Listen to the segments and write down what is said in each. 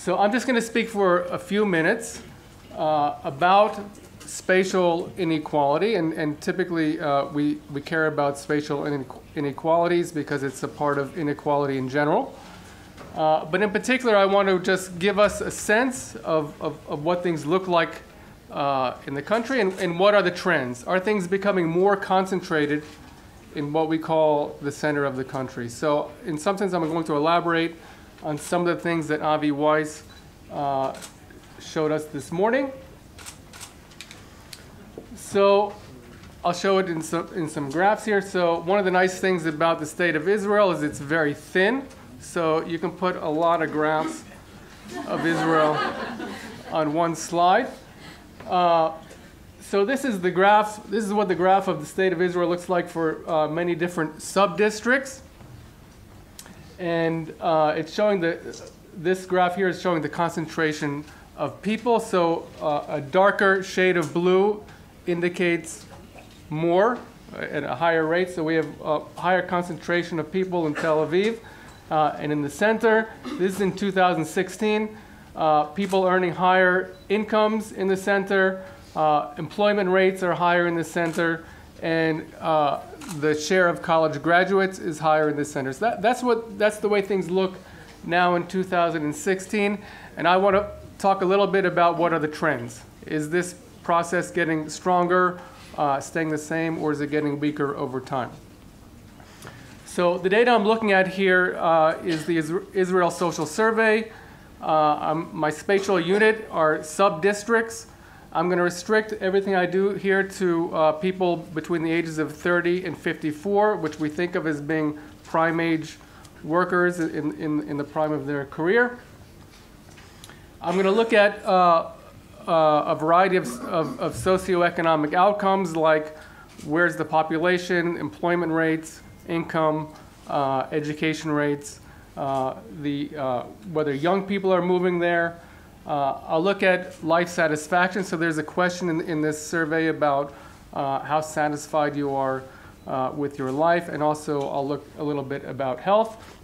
So I'm just going to speak for a few minutes about spatial inequality, and typically we care about spatial inequalities because it's a part of inequality in general. But in particular, I want to just give us a sense of what things look like in the country and what are the trends. Are things becoming more concentrated in what we call the center of the country? So in some sense, I'm going to elaborate on some of the things that Avi Weiss showed us this morning. So I'll show it in some graphs here. So one of the nice things about the state of Israel is it's very thin. So you can put a lot of graphs of Israel on one slide. So this is the graph. This is what the graph of the state of Israel looks like for many different sub-districts. And it's showing this graph here is showing the concentration of people. So a darker shade of blue indicates more at a higher rate. So we have a higher concentration of people in Tel Aviv. And in the center, this is in 2016, people earning higher incomes in the center, employment rates are higher in the center, and the share of college graduates is higher in the center. So that's the way things look now in 2016. And I want to talk a little bit about what are the trends. Is this process getting stronger, staying the same, or is it getting weaker over time? So the data I'm looking at here is the Israel Social Survey. My spatial unit are sub-districts. I'm going to restrict everything I do here to people between the ages of 30 and 54, which we think of as being prime age workers in the prime of their career. I'm going to look at a variety of socioeconomic outcomes, like where's the population, employment rates, income, education rates, whether young people are moving there. I'll look at life satisfaction. So there's a question in this survey about how satisfied you are with your life, and also I'll look a little bit about health.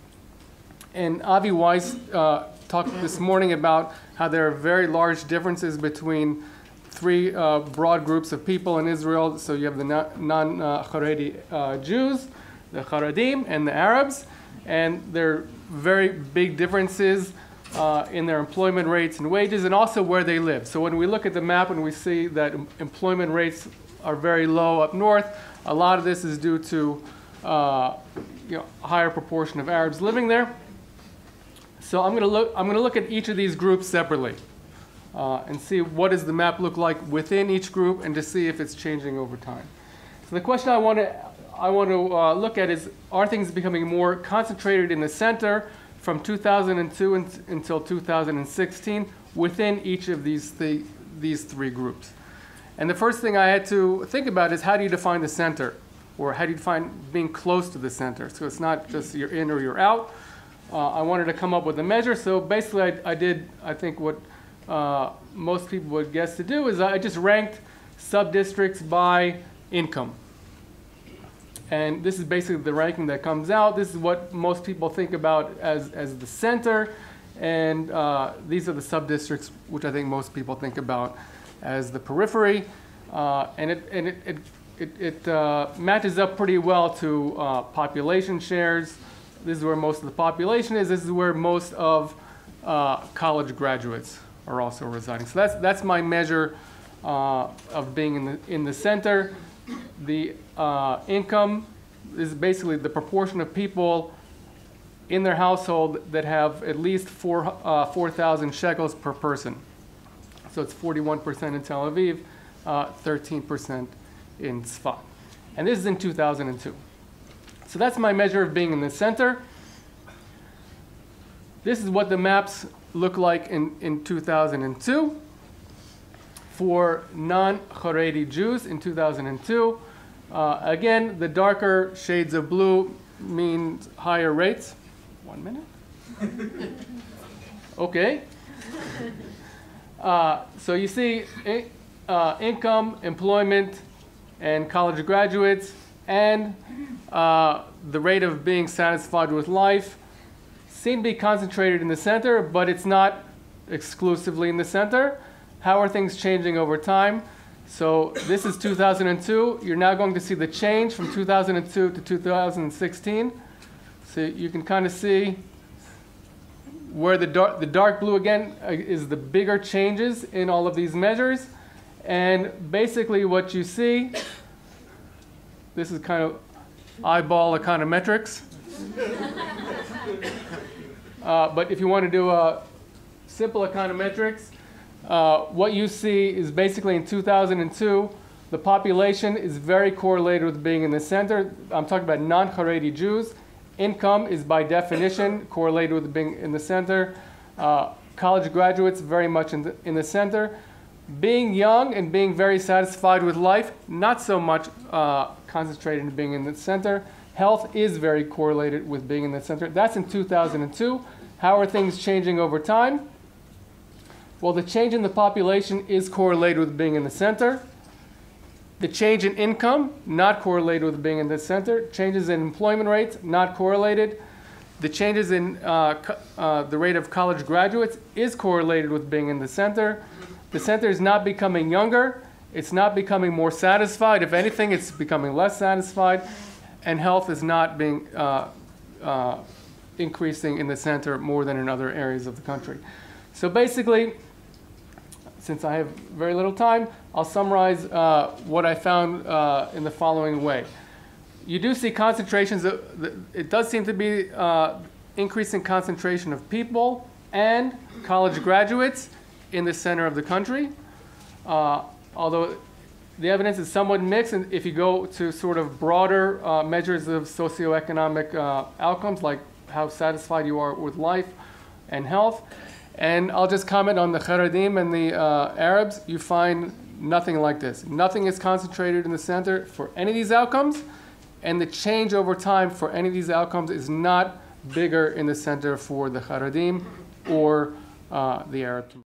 And Avi Weiss talked this morning about how there are very large differences between three broad groups of people in Israel. So you have the non-Haredi Jews, the Haradim, and the Arabs, and there are very big differences in their employment rates and wages, and also where they live. So when we look at the map and we see that employment rates are very low up north, a lot of this is due to a higher proportion of Arabs living there. So I'm going to look at each of these groups separately and see what does the map look like within each group, and to see if it's changing over time. So the question I want to look at is, are things becoming more concentrated in the center from 2002 until 2016 within each of these three groups? And the first thing I had to think about is, how do you define the center? Or how do you define being close to the center? So it's not just you're in or you're out. I wanted to come up with a measure. So basically I think what most people would guess to do is I just ranked sub-districts by income. And this is basically the ranking that comes out. This is what most people think about as the center. And these are the sub-districts which I think most people think about as the periphery. And it matches up pretty well to population shares. This is where most of the population is. This is where most of college graduates are also residing. So that's my measure of being in the center. The income is basically the proportion of people in their household that have at least 4,000 shekels per person. So it's 41% in Tel Aviv, 13% in Tzfat. And this is in 2002. So that's my measure of being in the center. This is what the maps look like in 2002. For non-Haredi Jews in 2002. Again, the darker shades of blue means higher rates. 1 minute. Okay. So you see income, employment, and college graduates, and the rate of being satisfied with life seem to be concentrated in the center, but it's not exclusively in the center. How are things changing over time? So this is 2002. You're now going to see the change from 2002 to 2016. So you can kind of see where the dark blue, again, is the bigger changes in all of these measures. And basically what you see, this is kind of eyeball econometrics. But if you want to do simple econometrics, what you see is basically in 2002, the population is very correlated with being in the center. I'm talking about non-Haredi Jews. Income is by definition correlated with being in the center. College graduates very much in the center. Being young and being very satisfied with life, not so much concentrated in being in the center. Health is very correlated with being in the center. That's in 2002. How are things changing over time? Well, the change in the population is correlated with being in the center. The change in income, not correlated with being in the center. Changes in employment rates, not correlated. The changes in the rate of college graduates is correlated with being in the center. The center is not becoming younger. It's not becoming more satisfied. If anything, it's becoming less satisfied. And health is not being increasing in the center more than in other areas of the country. So basically, since I have very little time, I'll summarize what I found in the following way. You do see concentrations. It does seem to be increasing concentration of people and college graduates in the center of the country. Although the evidence is somewhat mixed, and if you go to sort of broader measures of socioeconomic outcomes, like how satisfied you are with life and health. And I'll just comment on the Haredim and the Arabs. You find nothing like this. Nothing is concentrated in the center for any of these outcomes, and the change over time for any of these outcomes is not bigger in the center for the Haredim or the Arabs.